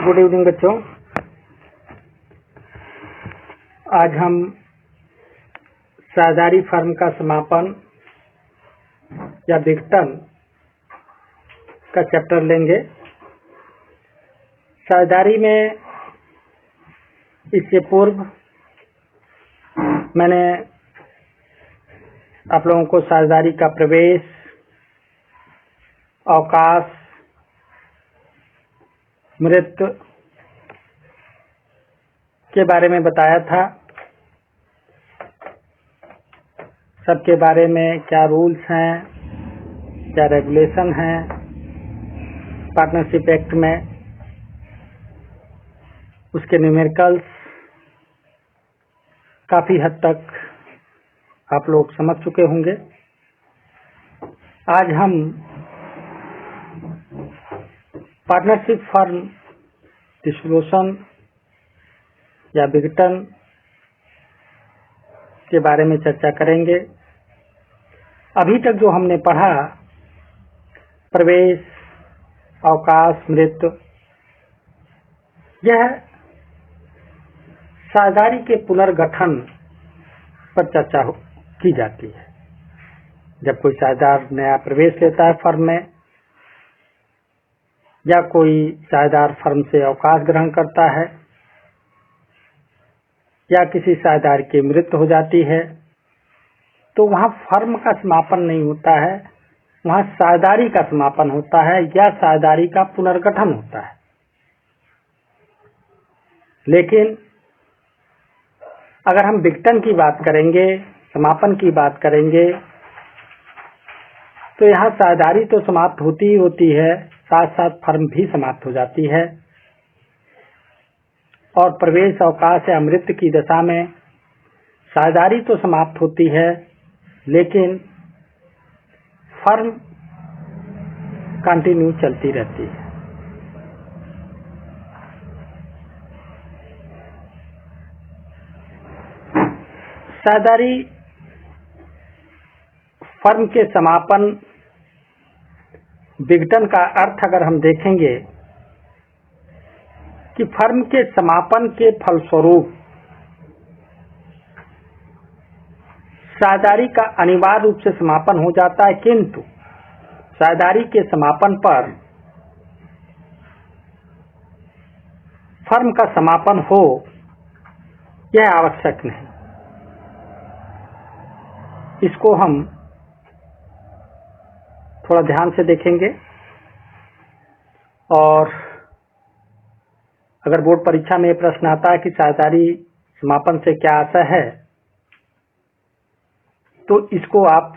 Good evening बच्चों। आज हम साझेदारी फर्म का समापन या विघटन का चैप्टर लेंगे। साझेदारी में इससे पूर्व मैंने आप लोगों को साझेदारी का प्रवेश, अवकाश, मृत्यु के बारे में बताया था। सबके बारे में क्या रूल्स हैं, क्या रेगुलेशन हैं पार्टनरशिप एक्ट में, उसके न्यूमेरिकल्स काफ़ी हद तक आप लोग समझ चुके होंगे। आज हम पार्टनरशिप फर्म डिसोल्यूशन या विघटन के बारे में चर्चा करेंगे। अभी तक जो हमने पढ़ा, प्रवेश, अवकाश, मृत्यु, यह साझेदारी के पुनर्गठन पर चर्चा की जाती है। जब कोई साझेदार नया प्रवेश लेता है फर्म में, या कोई साझेदार फर्म से अवकाश ग्रहण करता है, या किसी साझेदार की मृत्यु हो जाती है, तो वहां फर्म का समापन नहीं होता है, वहां साझेदारी का समापन होता है या साझेदारी का पुनर्गठन होता है। लेकिन अगर हम विघटन की बात करेंगे, समापन की बात करेंगे, तो यहाँ साझेदारी तो समाप्त होती ही होती है, साथ साथ फर्म भी समाप्त हो जाती है। और प्रवेश, अवकाश या मृत्यु की दशा में साझेदारी तो समाप्त होती है, लेकिन फर्म कंटिन्यू चलती रहती है। साझेदारी फर्म के समापन, विघटन का अर्थ अगर हम देखेंगे कि फर्म के समापन के फलस्वरूप साझेदारी का अनिवार्य रूप से समापन हो जाता है, किंतु साझेदारी के समापन पर फर्म का समापन हो यह आवश्यक नहीं। इसको हम थोड़ा ध्यान से देखेंगे। और अगर बोर्ड परीक्षा में प्रश्न आता है कि साझेदारी समापन से क्या आशय है, तो इसको आप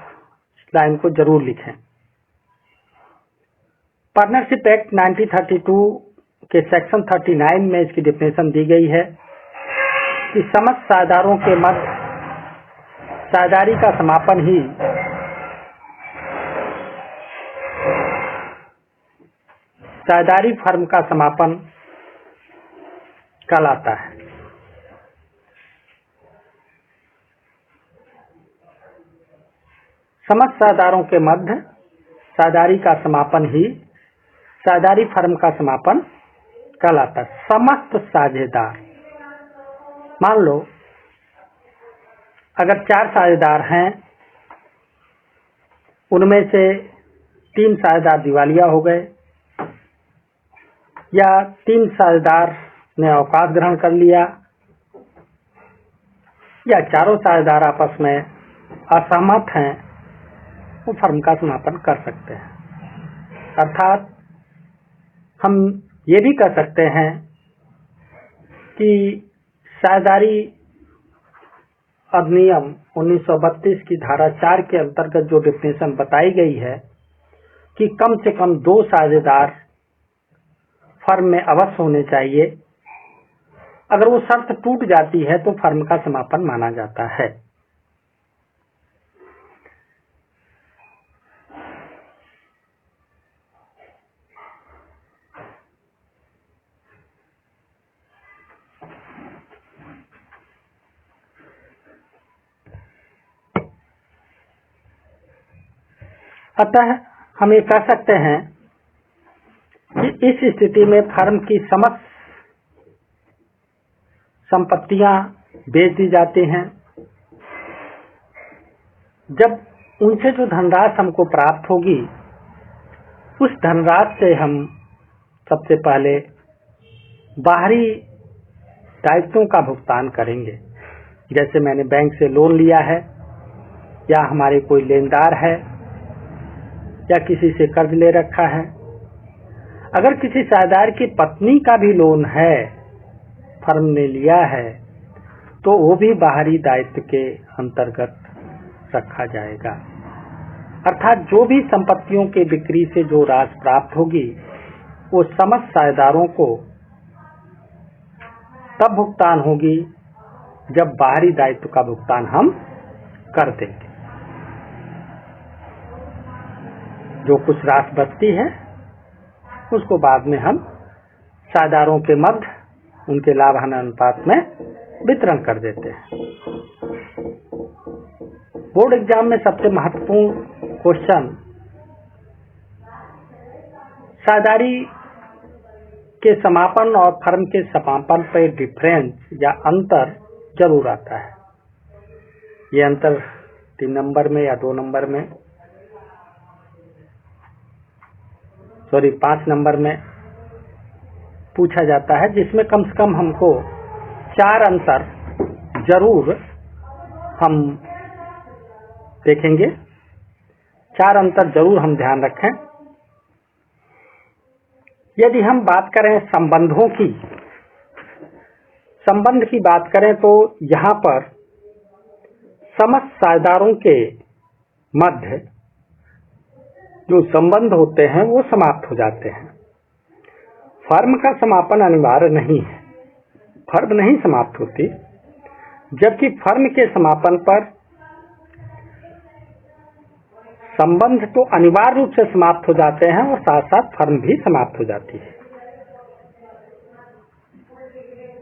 लाइन को जरूर लिखें। पार्टनरशिप एक्ट 1932 के सेक्शन 39 में इसकी डिफिनेशन दी गई है कि समस्त साझेदारों के मध्य साझेदारी का समापन ही साझेदारी फर्म का समापन कहलाता है। समस्त साझेदारों के मध्य साझेदारी का समापन ही साझेदारी फर्म का समापन कहलाता है। समस्त साझेदार, मान लो अगर 4 साझेदार हैं, उनमें से 3 साझेदार दिवालिया हो गए, या 3 साझेदार ने अवकाश ग्रहण कर लिया, या चारों साझेदार आपस में असहमत हैं, वो फर्म का समापन कर सकते हैं। अर्थात हम ये भी कह सकते हैं कि साझेदारी अधिनियम 1932 की धारा 4 के अंतर्गत जो डिफिनेशन बताई गई है कि कम से कम 2 साझेदार फर्म में अवश्य होने चाहिए, अगर वो शर्त टूट जाती है तो फर्म का समापन माना जाता है। अतः हम ये कह सकते हैं कि इस स्थिति में फर्म की समस्त संपत्तियां बेच दी जाती हैं। जब उनसे जो धनराशि हमको प्राप्त होगी, उस धनराशि से हम सबसे पहले बाहरी दायित्वों का भुगतान करेंगे। जैसे मैंने बैंक से लोन लिया है, या हमारे कोई लेनदार है, या किसी से कर्ज ले रखा है। अगर किसी साझेदार की पत्नी का भी लोन है, फर्म ने लिया है, तो वो भी बाहरी दायित्व के अंतर्गत रखा जाएगा। अर्थात जो भी संपत्तियों के बिक्री से जो राशि प्राप्त होगी, वो समस्त साझेदारों को तब भुगतान होगी जब बाहरी दायित्व का भुगतान हम कर देंगे। जो कुछ राशि बचती है, उसको बाद में हम साझेदारों के मध्य उनके लाभ हानि अनुपात में वितरण कर देते हैं। बोर्ड एग्जाम में सबसे महत्वपूर्ण क्वेश्चन साझेदारी के समापन और फर्म के समापन पर डिफरेंस या अंतर जरूर आता है। ये अंतर 3 नंबर में या 2 नंबर में, 5 नंबर में पूछा जाता है, जिसमें कम से कम हमको 4 अंतर जरूर हम देखेंगे। 4 अंतर जरूर हम ध्यान रखें। यदि हम बात करें संबंधों की, संबंध की बात करें तो यहाँ पर समस्त साझेदारों के मध्य जो संबंध होते हैं वो समाप्त हो जाते हैं। फर्म का समापन अनिवार्य नहीं है, फर्म नहीं समाप्त होती, जबकि फर्म के समापन पर संबंध तो अनिवार्य रूप से समाप्त हो जाते हैं और साथ साथ फर्म भी समाप्त हो जाती है।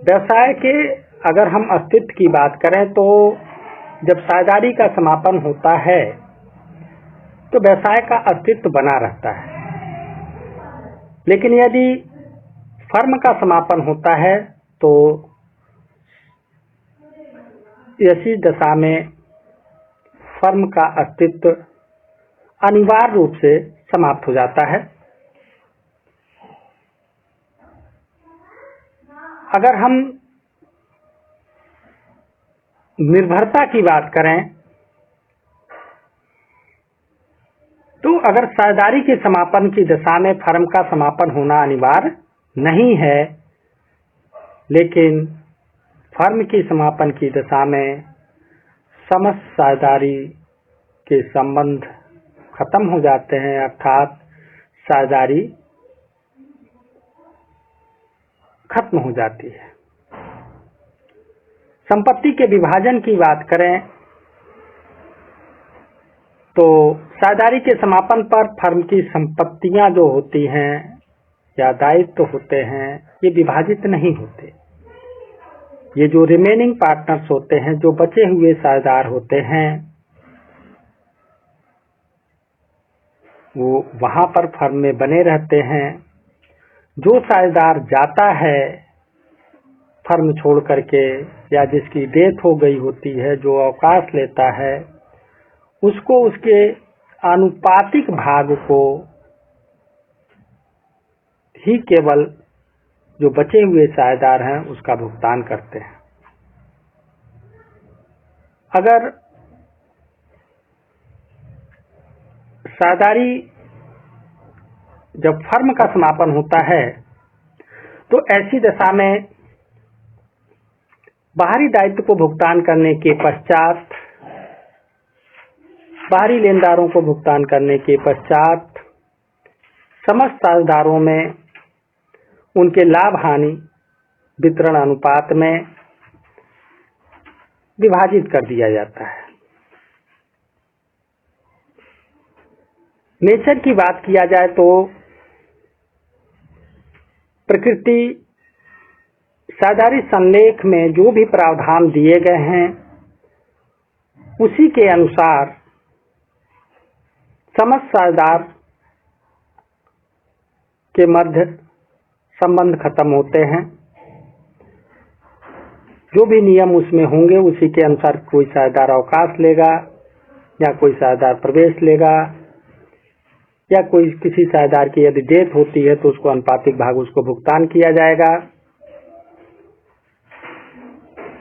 व्यवसाय के अगर हम अस्तित्व की बात करें तो जब साझेदारी का समापन होता है तो व्यवसाय का अस्तित्व बना रहता है, लेकिन यदि फर्म का समापन होता है तो ऐसी दशा में फर्म का अस्तित्व अनिवार्य रूप से समाप्त हो जाता है। अगर हम निर्भरता की बात करें तो अगर साझेदारी के समापन की दशा में फर्म का समापन होना अनिवार्य नहीं है, लेकिन फर्म की समापन की दशा में समस्त साझेदारी के संबंध खत्म हो जाते हैं, अर्थात साझेदारी खत्म हो जाती है। संपत्ति के विभाजन की बात करें तो साझेदारी के समापन पर फर्म की संपत्तियां जो होती हैं या दायित्व होते हैं, ये विभाजित नहीं होते। ये जो रिमेनिंग पार्टनर्स होते हैं, जो बचे हुए साझेदार होते हैं, वो वहां पर फर्म में बने रहते हैं। जो साझेदार जाता है फर्म छोड़ करके या जिसकी डेथ हो गई होती है, जो अवकाश लेता है, उसको उसके आनुपातिक भाग को ही केवल जो बचे हुए साझेदार हैं उसका भुगतान करते हैं। अगर साझेदारी जब फर्म का समापन होता है तो ऐसी दशा में बाहरी दायित्व को भुगतान करने के पश्चात, बाहरी लेनदारों को भुगतान करने के पश्चात समस्त साझेदारों में उनके लाभ हानि वितरण अनुपात में विभाजित कर दिया जाता है। नेचर की बात किया जाए तो प्रकृति साझेदारी संलेख में जो भी प्रावधान दिए गए हैं उसी के अनुसार समस्त साझेदार के मध्य संबंध खत्म होते हैं। जो भी नियम उसमें होंगे उसी के अनुसार कोई साझेदार अवकाश लेगा या कोई साझेदार प्रवेश लेगा, या कोई किसी साझेदार की यदि डेथ होती है तो उसको अनुपातिक भाग उसको भुगतान किया जाएगा।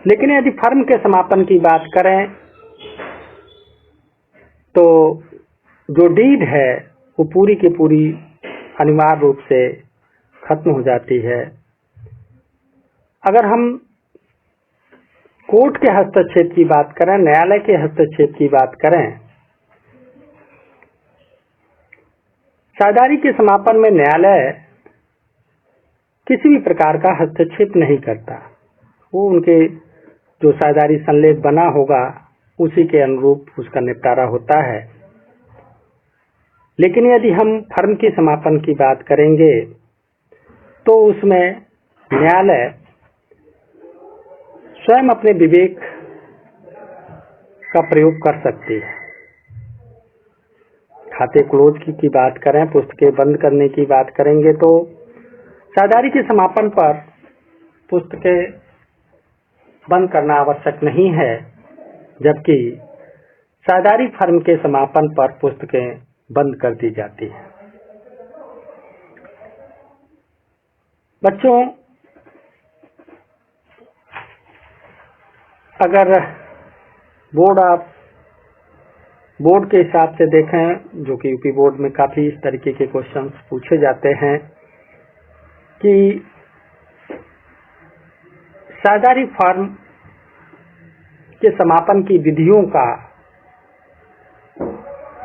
लेकिन यदि फर्म के समापन की बात करें तो जो डीड है वो पूरी की पूरी अनिवार्य रूप से खत्म हो जाती है। अगर हम कोर्ट के हस्तक्षेप की बात करें, न्यायालय के हस्तक्षेप की बात करें, साझेदारी के समापन में न्यायालय किसी भी प्रकार का हस्तक्षेप नहीं करता। वो उनके जो साझेदारी संलेख बना होगा उसी के अनुरूप उसका निपटारा होता है। लेकिन यदि हम फर्म के समापन की बात करेंगे तो उसमें न्यायालय स्वयं अपने विवेक का प्रयोग कर सकती है। खाते क्लोज की बात करें, पुस्तकें बंद करने की बात करेंगे तो साझेदारी के समापन पर पुस्तकें बंद करना आवश्यक नहीं है, जबकि साझेदारी फर्म के समापन पर पुस्तकें बंद कर दी जाती हैं। बच्चों, अगर बोर्ड के हिसाब से देखें, जो कि यूपी बोर्ड में काफी इस तरीके के क्वेश्चंस पूछे जाते हैं कि साझेदारी फर्म के समापन की विधियों का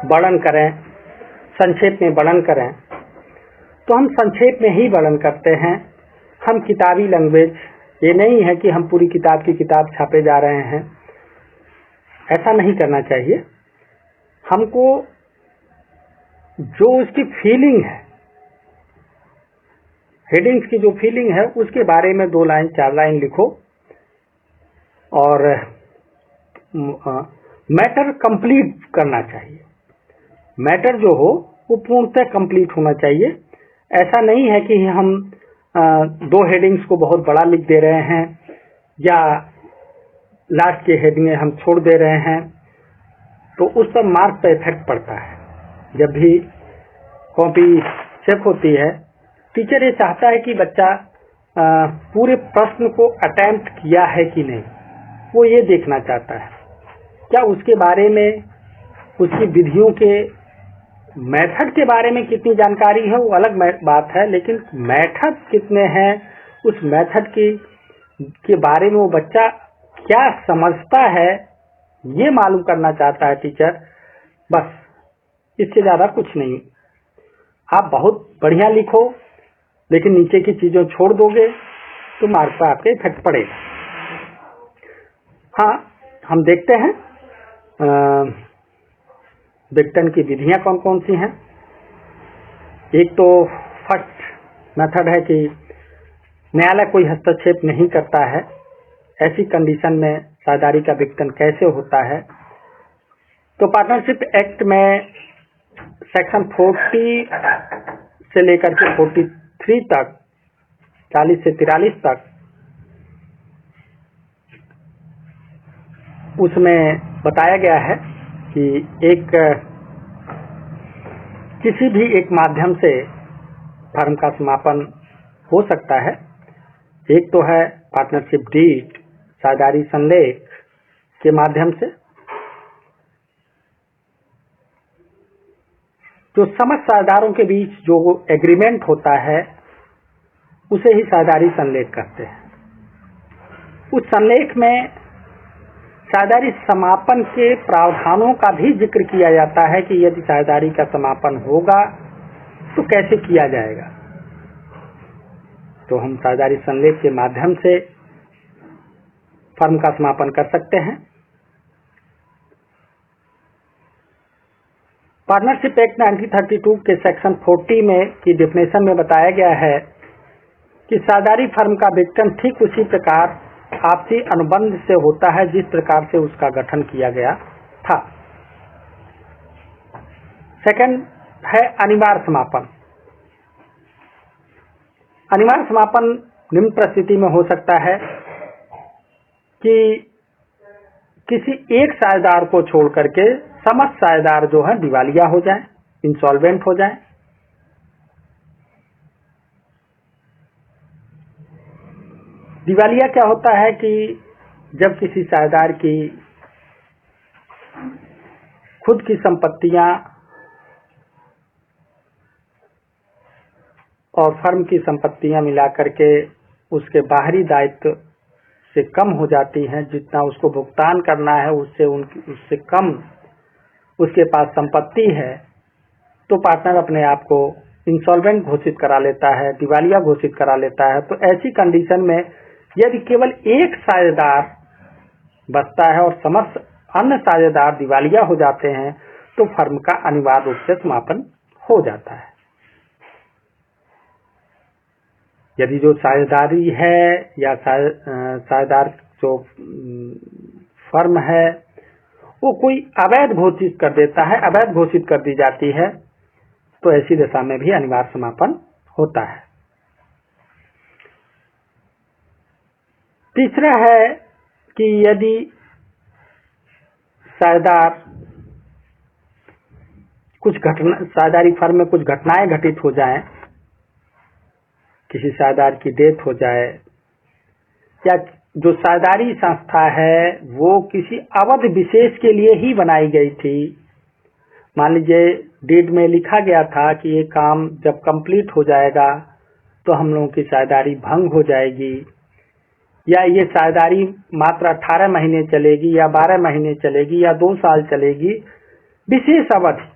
वर्णन करें, संक्षेप में वर्णन करें, तो हम संक्षेप में ही वर्णन करते हैं। हम किताबी लैंग्वेज, ये नहीं है कि हम पूरी किताब की किताब छापे जा रहे हैं, ऐसा नहीं करना चाहिए। हमको जो उसकी फीलिंग है, हेडिंग्स की जो फीलिंग है, उसके बारे में 2 लाइन 4 लाइन लिखो और मैटर कंप्लीट करना चाहिए। मैटर जो हो वो पूर्णतः कंप्लीट होना चाहिए। ऐसा नहीं है कि हम 2 हेडिंग्स को बहुत बड़ा लिख दे रहे हैं या लास्ट के हेडिंग हम छोड़ दे रहे हैं, तो उस पर मार्क पर इफेक्ट पड़ता है। जब भी कॉपी चेक होती है, टीचर ये चाहता है कि बच्चा पूरे प्रश्न को अटेम्प्ट किया है कि नहीं, वो ये देखना चाहता है। क्या उसके बारे में, उसकी विधियों के मेथड के बारे में कितनी जानकारी है वो अलग बात है, लेकिन मेथड कितने हैं, उस मेथड के बारे में वो बच्चा क्या समझता है, ये मालूम करना चाहता है टीचर। बस, इससे ज्यादा कुछ नहीं। आप बहुत बढ़िया लिखो लेकिन नीचे की चीजों छोड़ दोगे तो मार्क पर आपके इफेक्ट पड़ेगा। हाँ, हम देखते हैं विघटन की विधियां कौन कौन सी हैं। एक तो फर्स्ट मेथड है कि न्यायालय कोई हस्तक्षेप नहीं करता है। ऐसी कंडीशन में साझेदारी का विघटन कैसे होता है? तो पार्टनरशिप एक्ट में सेक्शन 40 से लेकर के 43 तक, 40 से 43 तक, उसमें बताया गया है कि किसी भी एक माध्यम से फर्म का समापन हो सकता है। एक तो है पार्टनरशिप डीड, साझेदारी संलेख के माध्यम से, जो समस्त साझेदारों के बीच जो एग्रीमेंट होता है उसे ही साझेदारी संलेख कहते हैं। उस संलेख में साझेदारी समापन के प्रावधानों का भी जिक्र किया जाता है कि यदि साझेदारी का समापन होगा तो कैसे किया जाएगा। तो हम साझेदारी संलेख के माध्यम से फर्म का समापन कर सकते हैं। पार्टनरशिप एक्ट 1932 के सेक्शन 40 में की डेफिनेशन में बताया गया है कि साझेदारी फर्म का विघटन ठीक उसी प्रकार आपसी अनुबंध से होता है जिस प्रकार से उसका गठन किया गया था। सेकंड है अनिवार्य समापन। अनिवार्य समापन निम्न परिस्थिति में हो सकता है कि किसी एक साझेदार को छोड़ करके समस्त साझेदार जो है दिवालिया हो जाए, इंसॉल्वेंट हो जाए। दिवालिया क्या होता है कि जब किसी साझेदार की खुद की संपत्तियां और फर्म की संपत्तियां मिलाकर के उसके बाहरी दायित्व से कम हो जाती हैं, जितना उसको भुगतान करना है उससे कम उसके पास संपत्ति है, तो पार्टनर अपने आप को इंसॉल्वेंट घोषित करा लेता है, दिवालिया घोषित करा लेता है। तो ऐसी कंडीशन में यदि केवल एक साझेदार बचता है और समस्त अन्य साझेदार दिवालिया हो जाते हैं, तो फर्म का अनिवार्य रूप से समापन हो जाता है। यदि जो साझेदारी है या साझेदार जो फर्म है वो कोई अवैध घोषित कर देता है, अवैध घोषित कर दी जाती है, तो ऐसी दशा में भी अनिवार्य समापन होता है। तीसरा है कि यदि साझेदारी फर्म में कुछ घटनाएं घटित हो जाएं, किसी साझेदार की डेथ हो जाए या जो साझेदारी संस्था है वो किसी अवधि विशेष के लिए ही बनाई गई थी। मान लीजिए डीड में लिखा गया था कि ये काम जब कंप्लीट हो जाएगा तो हम लोगों की साझेदारी भंग हो जाएगी, या ये साझेदारी मात्र 18 महीने चलेगी या 12 महीने चलेगी या 2 साल चलेगी, विशेष अवधि।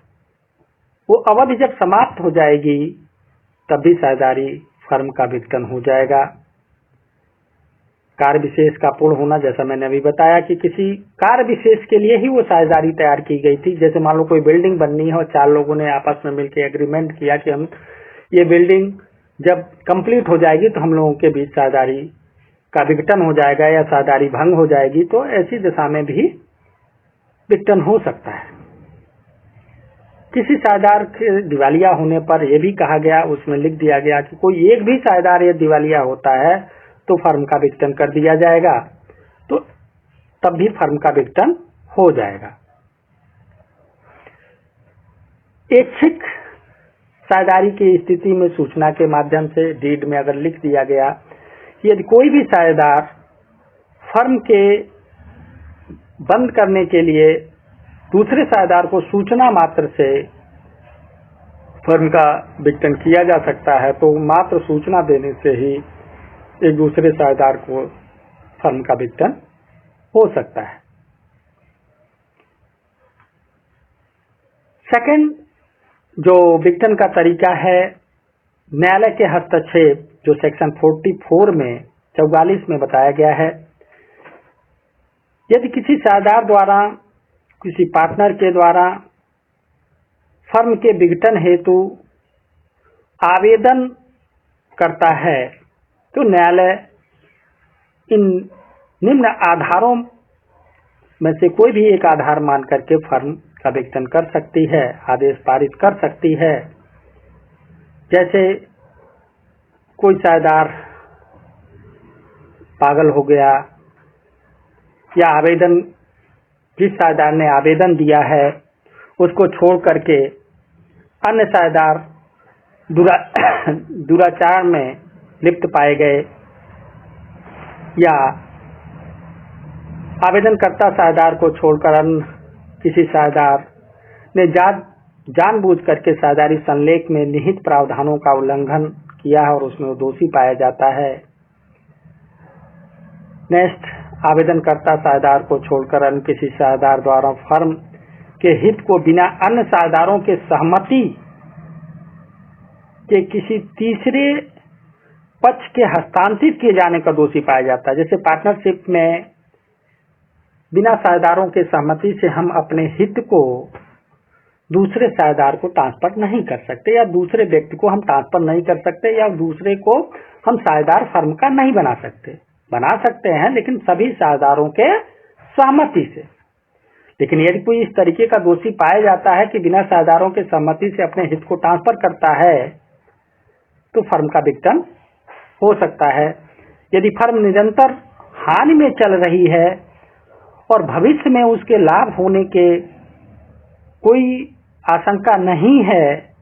वो अवधि जब समाप्त हो जाएगी तब भी साझेदारी फर्म का विघटन हो जाएगा। कार्य विशेष का पूर्ण होना, जैसा मैंने अभी बताया कि किसी कार्य विशेष के लिए ही वो साझेदारी तैयार की गई थी। जैसे मान लो कोई बिल्डिंग बननी है और 4 लोगों ने आपस में मिलकर एग्रीमेंट किया कि हम ये बिल्डिंग जब कंप्लीट हो जाएगी तो हम लोगों के बीच साझेदारी का विघटन हो जाएगा या साझेदारी भंग हो जाएगी, तो ऐसी दशा में भी विघटन हो सकता है। किसी साझेदार के दिवालिया होने पर यह भी कहा गया, उसमें लिख दिया गया कि कोई एक भी साझेदार ये दिवालिया होता है तो फर्म का विघटन कर दिया जाएगा, तो तब भी फर्म का विघटन हो जाएगा। ऐच्छिक साझेदारी की स्थिति में सूचना के माध्यम से डीड में अगर लिख दिया गया कि यदि कोई भी साझेदार फर्म के बंद करने के लिए दूसरे साझेदार को सूचना मात्र से फर्म का विघटन किया जा सकता है, तो मात्र सूचना देने से ही एक दूसरे साझेदार को फर्म का विघटन हो सकता है। सेकंड जो विघटन का तरीका है, न्यायालय के हस्तक्षेप, जो सेक्शन 44 में 44 में बताया गया है। यदि किसी साझेदार द्वारा किसी पार्टनर के द्वारा फर्म के विघटन हेतु आवेदन करता है तो न्यायालय इन निम्न आधारों में से कोई भी एक आधार मान करके फर्म का विघटन कर सकती है, आदेश पारित कर सकती है। जैसे कोई साझेदार पागल हो गया या आवेदन, जिस साझेदार ने आवेदन दिया है उसको छोड़ करके अन्य साझेदार दुराचार में लिप्त पाए गए, या आवेदनकर्ता साझेदार को छोड़कर अन्य किसी साझेदार ने जानबूझ करके साझेदारी संलेख में निहित प्रावधानों का उल्लंघन किया है और उसमें वो दोषी पाया जाता है। नेक्स्ट, आवेदनकर्ता साझेदार को छोड़कर अन्य किसी साझेदार द्वारा फर्म के हित को बिना अन्य साझेदारों के सहमति के किसी तीसरे पक्ष के हस्तांतरित किए जाने का दोषी पाया जाता है। जैसे पार्टनरशिप में बिना साझेदारों के सहमति से हम अपने हित को दूसरे साझेदार को ट्रांसफर नहीं कर सकते, या दूसरे व्यक्ति को हम ट्रांसफर नहीं कर सकते, या दूसरे को हम साझेदार फर्म का नहीं बना सकते हैं, लेकिन सभी साझेदारों के सहमति से। लेकिन यदि कोई इस तरीके का दोषी पाया जाता है कि बिना साझेदारों के सहमति से अपने हित को ट्रांसफर करता है, तो फर्म का विघटन हो सकता है। यदि फर्म निरंतर हानि में चल रही है और भविष्य में उसके लाभ होने के कोई आशंका नहीं है,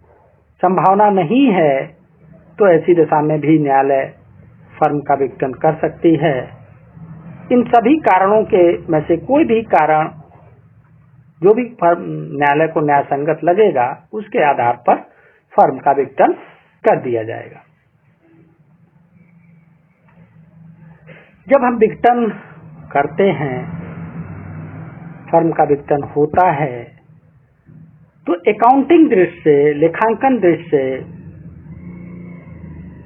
संभावना नहीं है, तो ऐसी दशा में भी न्यायालय फर्म का विघटन कर सकती है। इन सभी कारणों के में से कोई भी कारण जो भी फर्म न्यायालय को न्याय संगत लगेगा उसके आधार पर फर्म का विघटन कर दिया जाएगा। जब हम विघटन करते हैं, फर्म का विघटन होता है, तो अकाउंटिंग दृष्टि से, लेखांकन दृष्टि से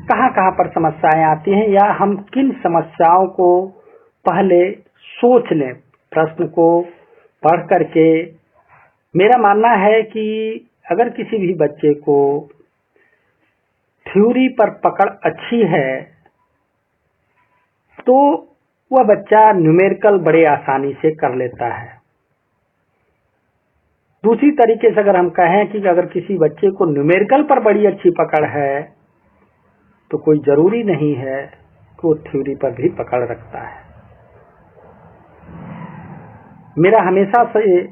कहां-कहां पर समस्याएं आती हैं या हम किन समस्याओं को पहले सोच लें। प्रश्न को पढ़ करके मेरा मानना है कि अगर किसी भी बच्चे को थ्योरी पर पकड़ अच्छी है तो वह बच्चा न्यूमेरिकल बड़े आसानी से कर लेता है। दूसरी तरीके से अगर हम कहें कि अगर किसी बच्चे को न्यूमेरिकल पर बड़ी अच्छी पकड़ है तो कोई जरूरी नहीं है कि वो थ्योरी पर भी पकड़ रखता है। मेरा हमेशा से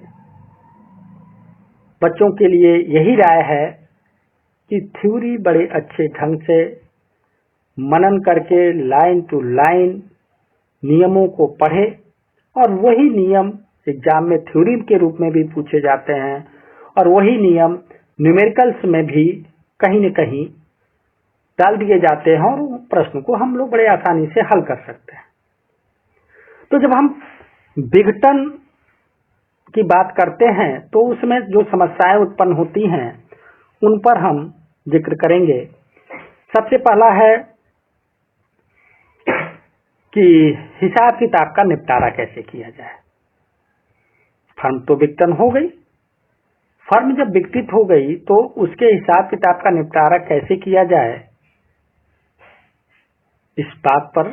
बच्चों के लिए यही राय है कि थ्योरी बड़े अच्छे ढंग से मनन करके लाइन टू लाइन नियमों को पढ़े और वही नियम एग्जाम में थ्योरी के रूप में भी पूछे जाते हैं और वही नियम न्यूमेरिकल्स में भी कहीं न कहीं डाल दिए जाते हैं और प्रश्न को हम लोग बड़े आसानी से हल कर सकते हैं। तो जब हम विघटन की बात करते हैं तो उसमें जो समस्याएं उत्पन्न होती हैं उन पर हम जिक्र करेंगे। सबसे पहला है कि हिसाब किताब का निपटारा कैसे किया जाए। फर्म तो विघटन हो गई, फर्म जब विघटित हो गई तो उसके हिसाब किताब का निपटारा कैसे किया जाए, इस बात पर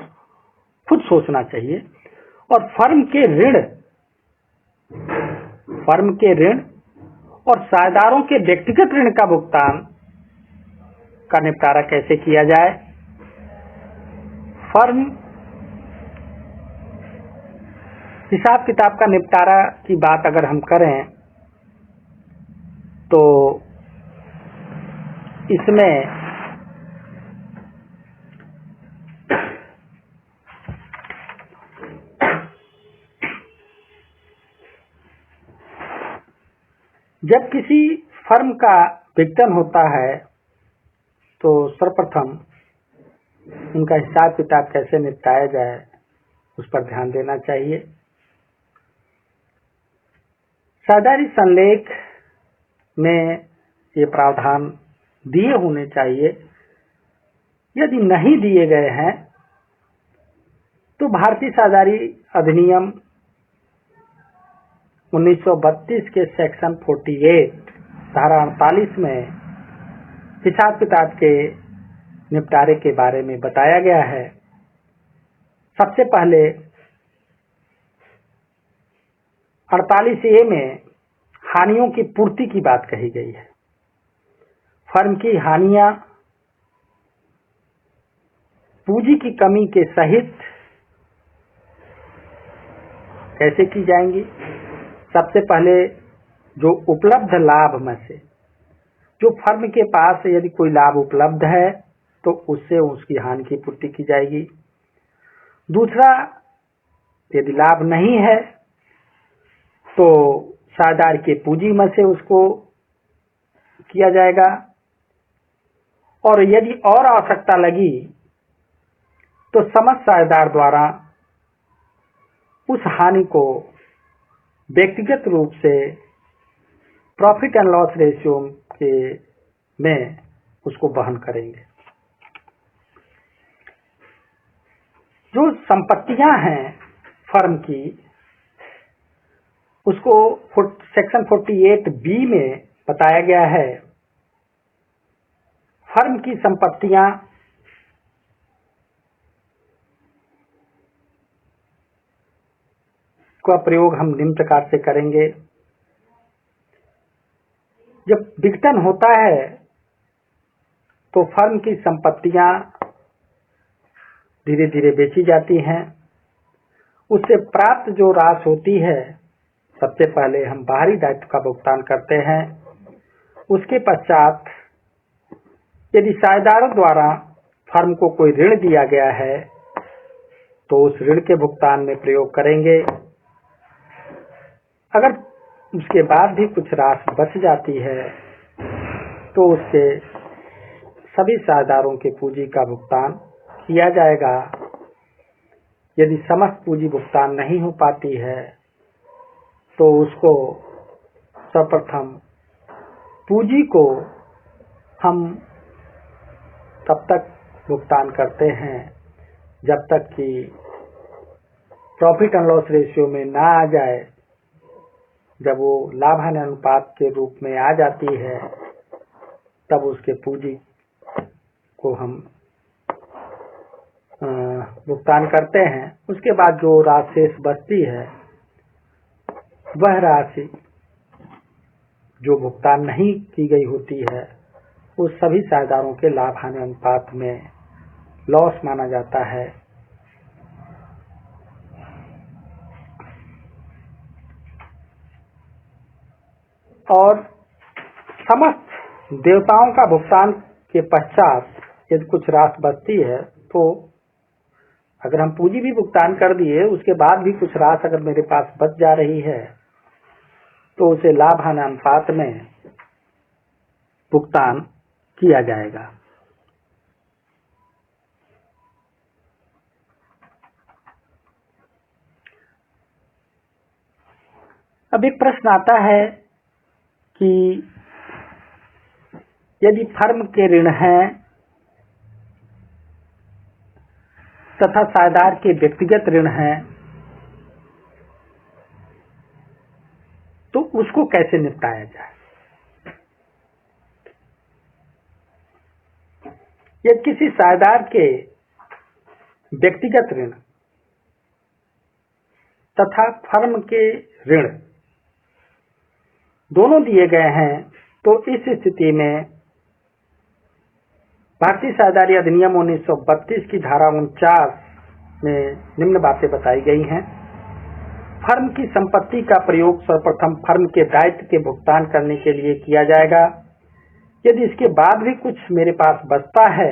खुद सोचना चाहिए। और फर्म के ऋण और साझेदारों के व्यक्तिगत ऋण का भुगतान का निपटारा कैसे किया जाए। फर्म हिसाब किताब का निपटारा की बात अगर हम करें तो इसमें जब किसी फर्म का विघटन होता है तो सर्वप्रथम उनका हिसाब किताब कैसे निपटाया जाए उस पर ध्यान देना चाहिए। साझेदारी संलेख में ये प्रावधान दिए होने चाहिए। यदि नहीं दिए गए हैं तो भारतीय साझेदारी अधिनियम 1932 के सेक्शन 48 धारा 48 में हिसाब किताब के निपटारे के बारे में बताया गया है। सबसे पहले 48A में हानियों की पूर्ति की बात कही गई है। फर्म की हानियां पूंजी की कमी के सहित कैसे की जाएंगी। सबसे पहले जो उपलब्ध लाभ में से जो फर्म के पास यदि कोई लाभ उपलब्ध है तो उससे उसकी हानि की पूर्ति की जाएगी। दूसरा, यदि लाभ नहीं है तो साझेदार के पूंजी में से उसको किया जाएगा। और यदि और आवश्यकता लगी तो समस्त साझेदार द्वारा उस हानि को व्यक्तिगत रूप से प्रॉफिट एंड लॉस रेशियो के में उसको वहन करेंगे। जो संपत्तियां हैं फर्म की उसको सेक्शन 48B में बताया गया है। फर्म की संपत्तियां का प्रयोग हम निम्न प्रकार से करेंगे। जब विघटन होता है तो फर्म की संपत्तियां धीरे धीरे बेची जाती हैं। उससे प्राप्त जो राशि होती है, सबसे पहले हम बाहरी दायित्व का भुगतान करते हैं। उसके पश्चात यदि साझेदारों द्वारा फर्म को कोई ऋण दिया गया है तो उस ऋण के भुगतान में प्रयोग करेंगे। अगर उसके बाद भी कुछ राशि बच जाती है तो उसके सभी साझेदारों के पूंजी का भुगतान किया जाएगा। यदि समस्त पूंजी भुगतान नहीं हो पाती है तो उसको सर्वप्रथम पूंजी को हम तब तक भुगतान करते हैं जब तक कि प्रॉफिट एंड लॉस रेशियो में ना आ जाए। जब वो लाभ हानि अनुपात के रूप में आ जाती है तब उसके पूंजी को हम भुगतान करते हैं। उसके बाद जो राशि शेष बचती है वह राशि जो भुगतान नहीं की गई होती है उस सभी साझेदारों के लाभ हानि अनुपात में लॉस माना जाता है। और समस्त देवताओं का भुगतान के पश्चात यदि कुछ राशि बचती है तो अगर हम पूंजी भी भुगतान कर दिए, उसके बाद भी कुछ राशि अगर मेरे पास बच जा रही है तो उसे लाभ हानि अनुपात में भुगतान किया जाएगा। अब एक प्रश्न आता है कि यदि फर्म के ऋण हैं तथा साझेदार के व्यक्तिगत ऋण हैं तो उसको कैसे निपटाया जाए। यदि किसी साझेदार के व्यक्तिगत ऋण तथा फर्म के ऋण दोनों दिए गए हैं तो इस स्थिति में भारतीय साझेदारी अधिनियम 1932 की धारा 49 में निम्न बातें बताई गई हैं। फर्म की संपत्ति का प्रयोग सर्वप्रथम फर्म के दायित्व के भुगतान करने के लिए किया जाएगा। यदि इसके बाद भी कुछ मेरे पास बचता है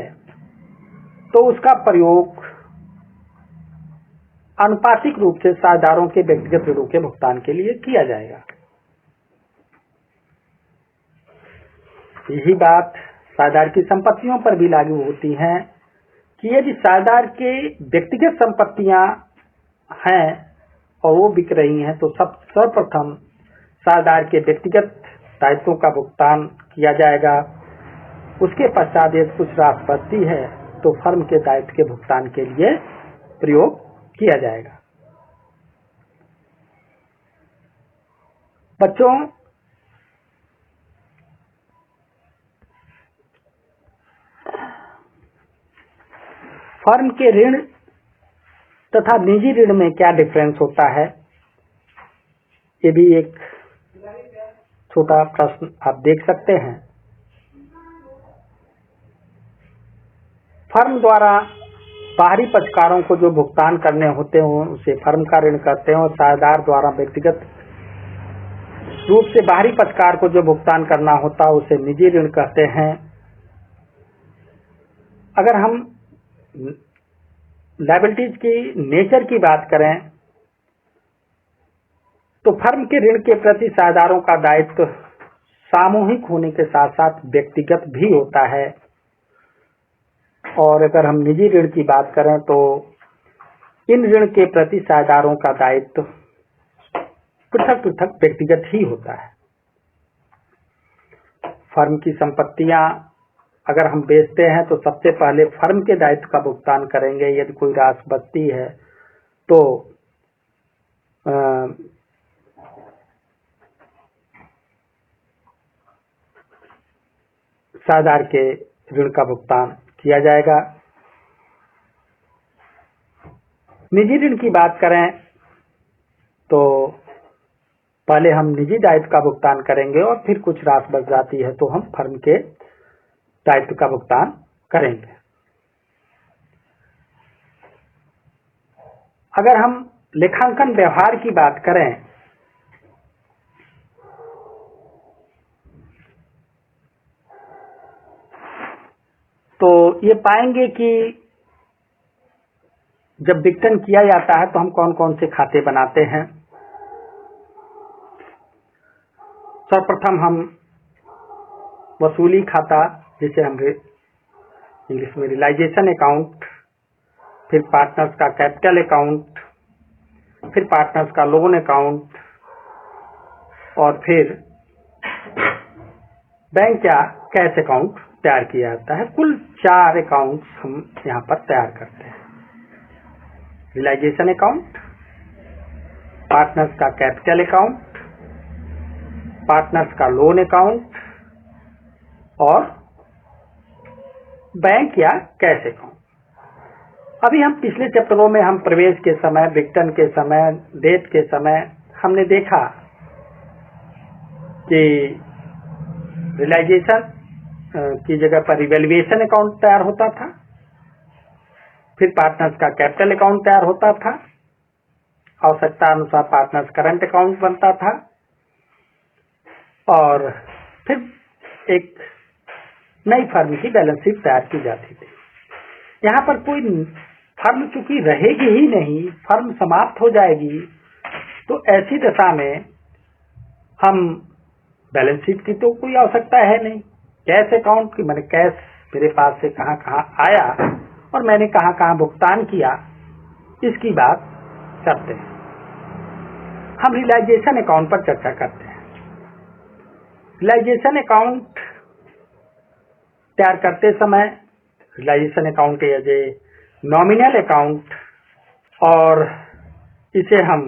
तो उसका प्रयोग आनुपातिक रूप से साझेदारों के व्यक्तिगत ऋणों के भुगतान के लिए किया जाएगा। यही बात साझेदार की संपत्तियों पर भी लागू होती है कि यदि साझेदार के व्यक्तिगत संपत्तियां हैं और वो बिक रही हैं तो सर्वप्रथम साझेदार के व्यक्तिगत दायित्वों का भुगतान किया जाएगा। उसके पश्चात यदि कुछ राशि बचती है तो फर्म के दायित्व के भुगतान के लिए प्रयोग किया जाएगा। बच्चों, फर्म के ऋण तथा निजी ऋण में क्या डिफरेंस होता है, ये भी एक छोटा प्रश्न आप देख सकते हैं। फर्म द्वारा बाहरी पक्षकारों को जो भुगतान करने होते हैं उसे फर्म का ऋण कहते हैं और साझेदार द्वारा व्यक्तिगत रूप से बाहरी पक्षकार को जो भुगतान करना होता है उसे निजी ऋण कहते हैं। अगर हम लायबिलिटीज की नेचर की बात करें तो फर्म के ऋण के प्रति साझेदारों का दायित्व सामूहिक होने के साथ साथ व्यक्तिगत भी होता है। और अगर हम निजी ऋण की बात करें तो इन ऋण के प्रति साझेदारों का दायित्व पृथक पृथक व्यक्तिगत ही होता है। फर्म की संपत्तियां अगर हम बेचते हैं तो सबसे पहले फर्म के दायित्व का भुगतान करेंगे। यदि कोई राशि बचती है तो साझेदार के ऋण का भुगतान किया जाएगा। निजी ऋण की बात करें तो पहले हम निजी दायित्व का भुगतान करेंगे और फिर कुछ राशि बच जाती है तो हम फर्म के दायित्व का भुगतान करेंगे। अगर हम लेखांकन व्यवहार की बात करें तो ये पाएंगे कि जब विघटन किया जाता है तो हम कौन कौन से खाते बनाते हैं। सर्वप्रथम हम वसूली खाता, जिसे हम इंग्लिश में रियलाइजेशन अकाउंट, फिर पार्टनर्स का कैपिटल अकाउंट, फिर पार्टनर्स का लोन अकाउंट और फिर बैंक या कैश अकाउंट तैयार किया जाता है। कुल 4 अकाउंट्स हम यहाँ पर तैयार करते हैं। रियलाइजेशन अकाउंट, पार्टनर्स का कैपिटल अकाउंट, पार्टनर्स का लोन अकाउंट और बैंक या कैश अकाउंट। अभी हम पिछले चैप्टरों में हम प्रवेश के समय, विघटन के समय, डेट के समय हमने देखा कि रियलाइजेशन की जगह पर रिवैल्यूएशन अकाउंट तैयार होता था, फिर पार्टनर्स का कैपिटल अकाउंट तैयार होता था, आवश्यकता अनुसार पार्टनर्स करंट अकाउंट बनता था और फिर एक नई फर्म की बैलेंस शीट तैयार की जाती थी। यहाँ पर कोई फर्म चूंकि रहेगी ही नहीं, फर्म समाप्त हो जाएगी, तो ऐसी दशा में हम बैलेंस शीट की तो कोई आवश्यकता है नहीं। कैश अकाउंट की, मैंने कैश मेरे पास से कहाँ कहाँ आया और मैंने कहाँ कहाँ भुगतान किया, इसकी बात करते हैं। हम रियलाइजेशन अकाउंट पर चर्चा करते हैं। रियलाइजेशन अकाउंट तैयार करते समय realisation account as a nominal account, और इसे हम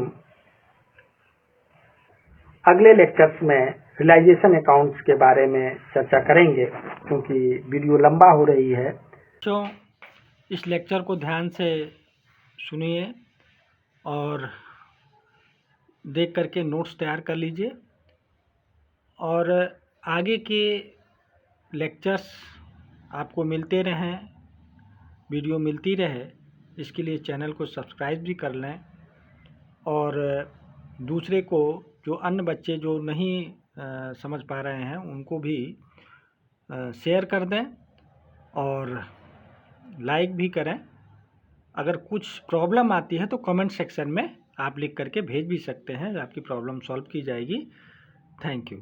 अगले लेक्चर्स में रियलाइजेशन अकाउंट्स के बारे में चर्चा करेंगे, क्योंकि वीडियो लंबा हो रही है। तो इस लेक्चर को ध्यान से सुनिए और देख करके नोट्स तैयार कर लीजिए, और आगे के लेक्चर्स आपको मिलते रहें, वीडियो मिलती रहे, इसके लिए चैनल को सब्सक्राइब भी कर लें और दूसरे को, जो अन्य बच्चे जो नहीं समझ पा रहे हैं, उनको भी शेयर कर दें और लाइक भी करें। अगर कुछ प्रॉब्लम आती है तो कमेंट सेक्शन में आप लिख करके भेज भी सकते हैं, आपकी प्रॉब्लम सॉल्व की जाएगी। Thank you.